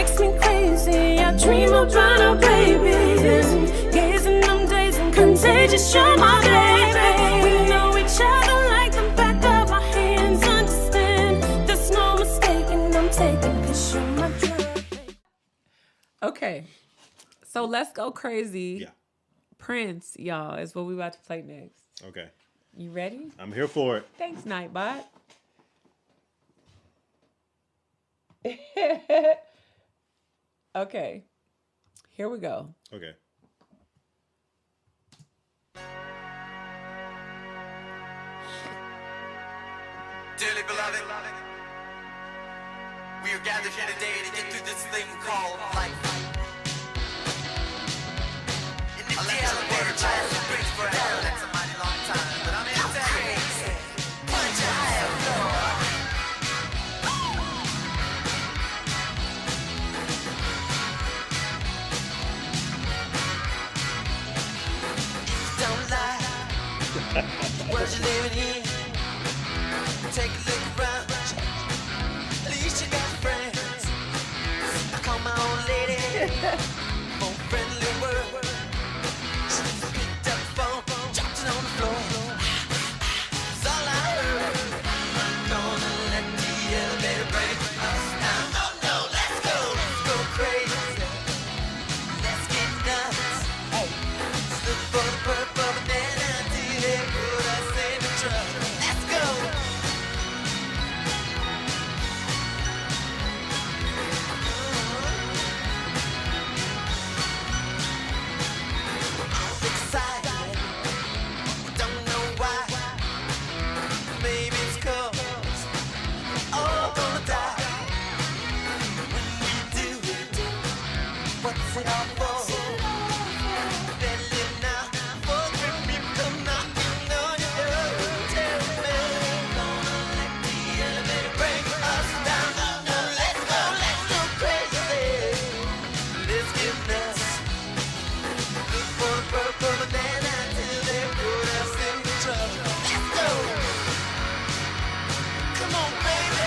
makes me crazy. I dream about our babies. Gazing them days and contagious, you're my baby. We know each other like the back of our hands. Understand, there's no mistaking. I'm taking, 'cause you're my drug. Okay, so let's go crazy. Yeah. Prince, y'all, is what we about to play next. Okay. You ready? I'm here for it. Thanks, Nightbot. Okay, here we go. Okay. Dearly beloved, we are gathered here today to get through this thing called life. In the elevator, child, it brings forever. That's a mighty long time, but I'm here to tell you, punch out. Don't lie, the world you're living in. Take a look around, at least you got friends. I call my old lady, more friendly word. She picked up the phone, dropped it on the floor. That's all I heard. I'm gonna let the elevator break us down. Oh no, let's go crazy. Let's get nuts. Hey, look for the purple banana till they put us in the truck. Let's go. Excited, don't know why. Maybe it's 'cause we're all gonna die. When we do, what's it all for? Better live now, before the people come knocking on your door. Tell me, gonna let the elevator break us down. Oh no, let's go crazy. Let's get nuts. Look for the purple banana till they put us in trouble. Let's go. Come on, baby.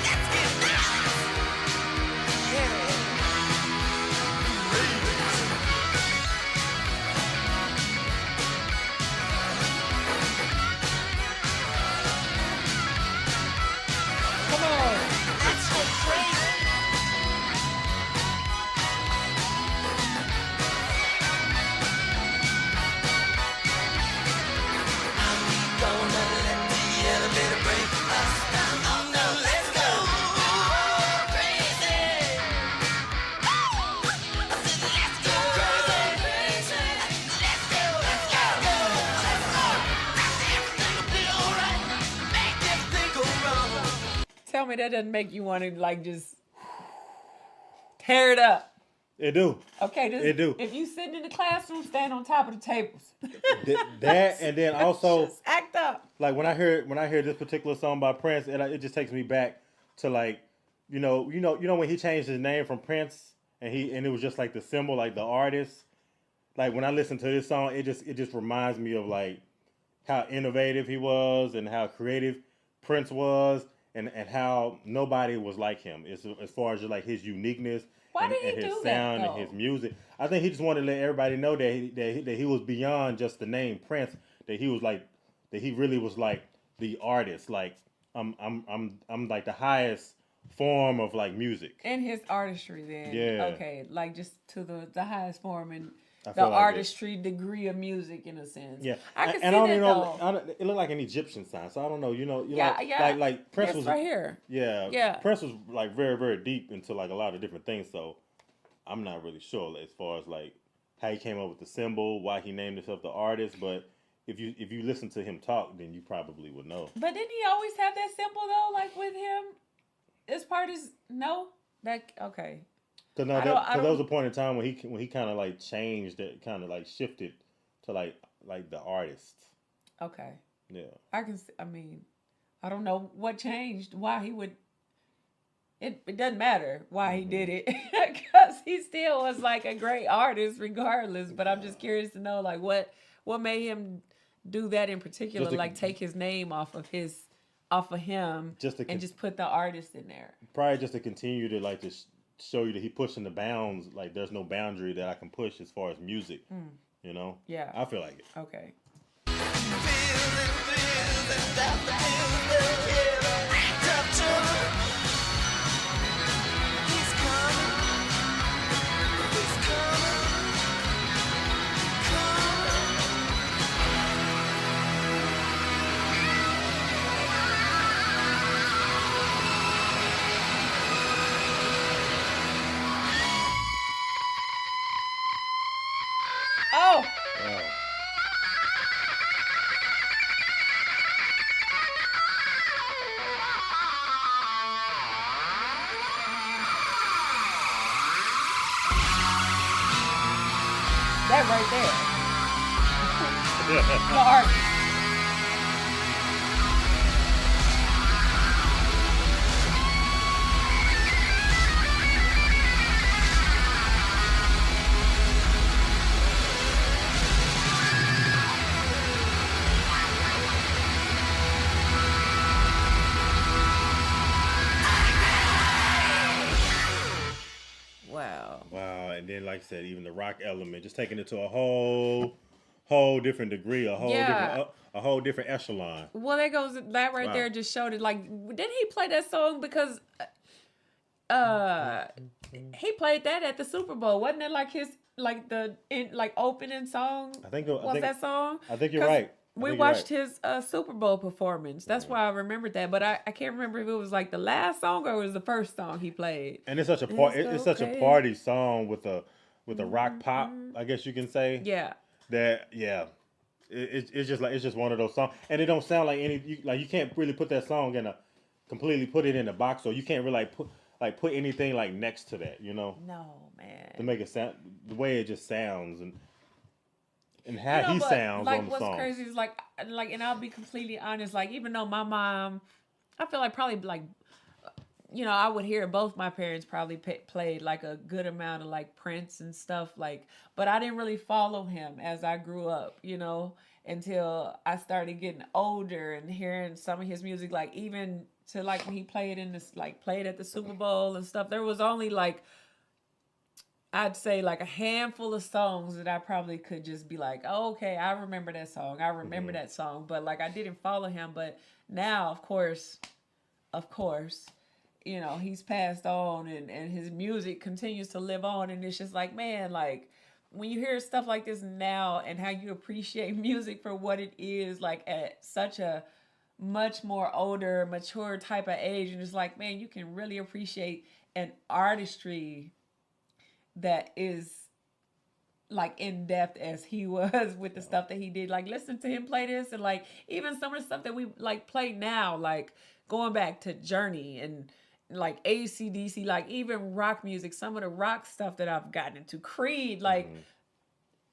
Let's get nuts. Yeah. Come on. Let's go crazy. Gonna let the elevator break us down. Oh no, let's go crazy. I said let's go crazy. Let's go. Everything will be alright. Make everything go wrong. Tell me that doesn't make you want to like just tear it up. It do. Okay, It do. If you sitting in the classroom, stand on top of the tables. That and then also Just act up. like when I hear this particular song by Prince, it just takes me back to like you know when he changed his name from Prince and it was just like the symbol, like the artist. Like when I listen to this song, it just reminds me of like how innovative he was and how creative Prince was and how nobody was like him as far as just like his uniqueness. Why did he and his do that, sound though? and his music. I think he just wanted to let everybody know that he was beyond just the name Prince. That he was like that he really was like the artist. Like I'm like the highest form of like music. And his artistry then. Yeah. Okay, like just to the highest form and I the feel like artistry degree of music in a sense. Yeah, I can see and I don't that even though. know. It looked like an Egyptian sign, so I don't know. Yeah. Like Prince It's was right here. Yeah, Yeah. Prince was like very, very deep into like a lot of different things. So I'm not really sure as far as like how he came up with the symbol, why he named himself the artist. But if you listen to him talk, then you probably would know. But didn't he always have that symbol though? Like with him, this part is no. That okay. Because there was a point in time when he kind of like changed it, kind of like shifted to like the artist. Okay. Yeah. I mean, I don't know what changed. Why he would. It doesn't matter why he did it because he still was like a great artist regardless. But I'm just curious to know like what made him do that in particular, like take his name off of him, just put the artist in there. Probably just to continue to show you that he pushing the bounds. Like there's no boundary that I can push as far as music. You know? Yeah. I feel like it. Okay. Oh! Wow. That right there. The artist. Wow. Wow, and then like I said, even the rock element, just taking it to a whole different degree, a whole different echelon. Well, that goes. That right Wow. there just showed it. Like, didn't he play that song because he played that at the Super Bowl? Wasn't it like his opening song? I think that song? I think you're 'Cause right. We watched his Super Bowl performance. That's why I remembered that. But I can't remember if it was like the last song or it was the first song he played. And it's such a it's such a party song with a rock pop, I guess you can say. Yeah. That it's just one of those songs, and it don't sound like you can't really put that song completely put it in a box, or you can't really put anything like next to that, you know. No, man. To make it sound the way it just sounds and how he sounds like, on the what's song. crazy is like, and I'll be completely honest, like, even though my mom, I feel like probably like, I would hear both my parents probably played like a good amount of like Prince and stuff, like, but I didn't really follow him as I grew up, until I started getting older and hearing some of his music, like even to like when he played played at the Super Bowl and stuff. There was only like, I'd say like a handful of songs that I probably could just be like, oh, okay, I remember that song. I remember that song. But like I didn't follow him. But now, of course, he's passed on and his music continues to live on. And it's just like, man, like when you hear stuff like this now and how you appreciate music for what it is, like at such a much more older, mature type of age. And it's like, man, you can really appreciate an artistry that is like in depth as he was with the stuff that he did. Like listen to him play this, and like even some of the stuff that we like play now, like going back to Journey and like AC/DC, like even rock music, some of the rock stuff that I've gotten into, Creed, like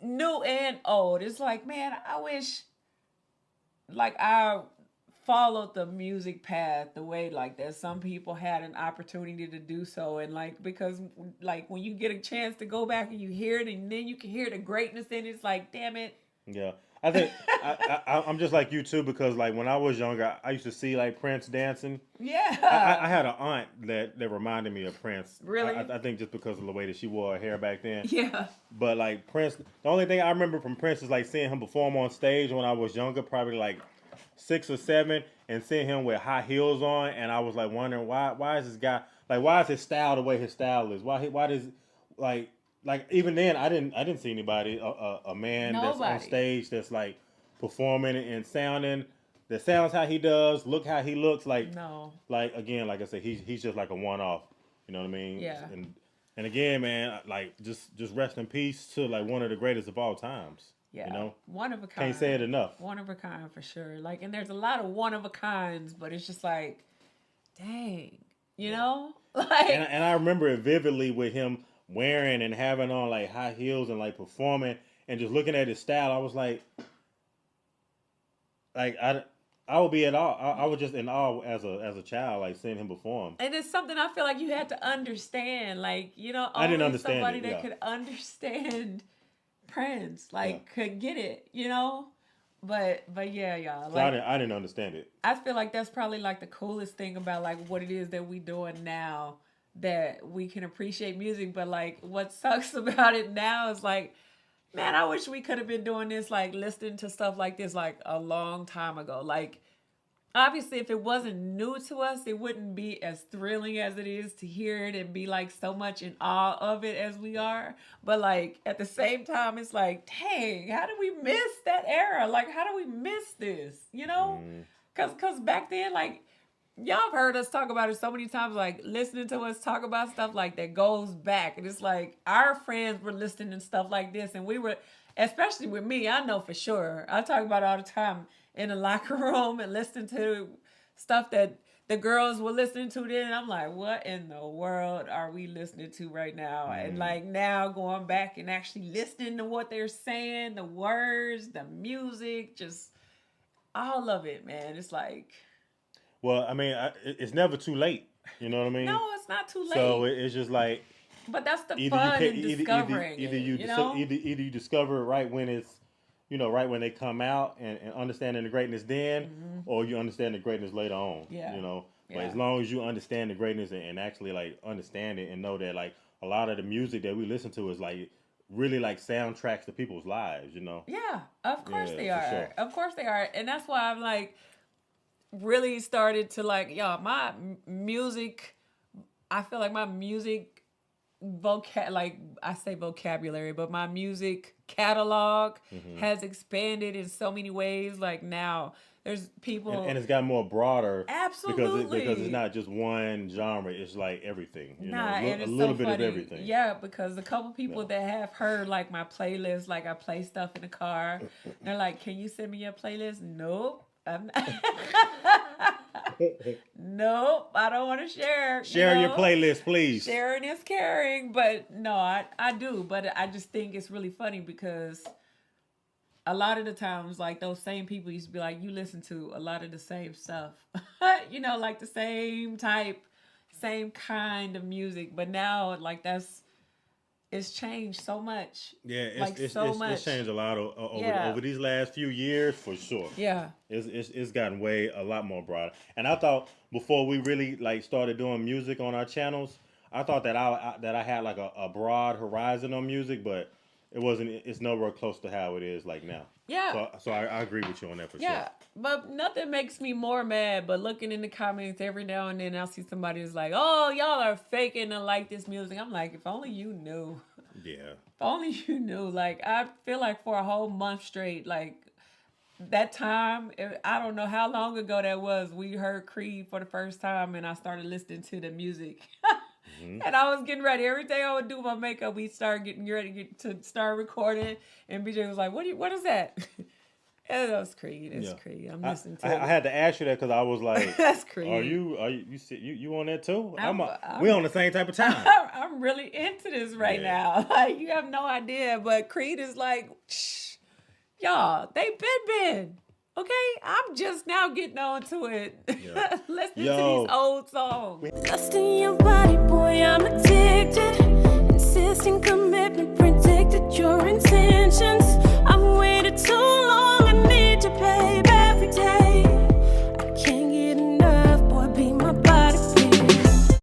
new and old. It's like, man, I wish like I followed the music path the way like that some people had an opportunity to do so, and like because like when you get a chance to go back and you hear it and then you can hear the greatness in it, it's like, damn it. Yeah, I think I'm just like you too, because like when I was younger, I used to see like Prince dancing. Yeah. I had an aunt that reminded me of Prince. Really? I think just because of the way that she wore her hair back then. Yeah. But like Prince, the only thing I remember from Prince is like seeing him perform on stage when I was younger, probably like 6 or 7, and seeing him with high heels on, and I was like wondering why is this guy like, why is his style the way his style is? Why does like even then I didn't see anybody a man that's on stage that's like performing and sounding that sounds how he does, look how he looks, like no, like again, like I said, he's just like a one off, you know what I mean? Yeah. And again, man, like just rest in peace to like one of the greatest of all times. Yeah, one of a kind. Can't say it enough. One of a kind for sure. Like, and there's a lot of one of a kinds, but it's just like, dang, you know, like. And I remember it vividly with him wearing and having on like high heels and like performing and just looking at his style. I was like I would be at awe. I was just in awe as a child, like seeing him perform. And it's something I feel like you had to understand, like I didn't understand somebody it, that could understand Prince, like Yeah. could get it, But yeah, y'all. So Like, I didn't understand it. I feel like that's probably like the coolest thing about like what it is that we doing now that we can appreciate music. But like, what sucks about it now is like, man, I wish we could have been doing this, like listening to stuff like this like a long time ago. Like, obviously, if it wasn't new to us, it wouldn't be as thrilling as it is to hear it and be like so much in awe of it as we are. But like at the same time, it's like, dang, how did we miss that era? Like, how do we miss this? You know? Cause back then, like, y'all have heard us talk about it so many times, like listening to us talk about stuff like that goes back. And it's like our friends were listening to stuff like this, and we were, especially with me, I know for sure. I talk about it all the time in the locker room and listening to stuff that the girls were listening to then. And I'm like, what in the world are we listening to right now? And like now going back and actually listening to what they're saying, the words, the music, just all of it, man. It's like, Well, I mean, it's never too late. You know what I mean? no, it's not too late. So it's just like but that's the fun in discovering either it, you you know? either you discover it right when it's, you know, right when they come out and understanding the greatness then, or you understand the greatness later on. Yeah. You know, but Yeah. as long as you understand the greatness and actually like understand it and know that like a lot of the music that we listen to is like really like soundtracks to people's lives. You know. Yeah, of course Yeah, they for are. sure. Of course they are. And that's why I'm like really started to like, y'all, my music, I feel like my music like I say vocabulary, but my music catalog has expanded in so many ways. Like now there's people And it's got more broader. Absolutely. Because it's not just one genre. It's like everything. You Nah, know, and a it's little so bit funny. of everything. Yeah, because a couple people that have heard like my playlist, like I play stuff in the car, they're like, "Can you send me your playlist?" Nope. I'm not. Nope, I don't want to share. Share your know? playlist, please. Sharing is caring, but no, I do. But I just think it's really funny because a lot of the times, like those same people used to be like, you listen to a lot of the same stuff, you know, like the same type, same kind of music. But now, like it's changed so much. Yeah, like it's changed a lot over these last few years for sure. Yeah. It's gotten a lot more broader. And I thought before we really like started doing music on our channels, I thought that I had like a broad horizon on music, but it wasn't. It's nowhere close to how it is like now. Yeah. So I agree with you on that for Yeah, sure. but nothing makes me more mad but looking in the comments every now and then I'll see somebody who's like, oh, y'all are faking to like this music. I'm like, if only you knew. Yeah. If only you knew. Like, I feel like for a whole month straight, like, that time, I don't know how long ago that was, we heard Creed for the first time and I started listening to the music. And I was getting ready. Every day I would do my makeup, we'd start getting ready to start recording. And BJ was like, what is that? And that was Creed. It's Creed. I'm listening to it. I had to ask you that because I was like, That's Creed. Are you on that too? I'm- we on the same type of time. I'm really into this right now. Like, you have no idea. But Creed is like, shh, y'all, they been. Okay? I'm just now getting on to it. Yeah. Listening to these old songs. Lust in your body, boy, I'm addicted. Insisting, come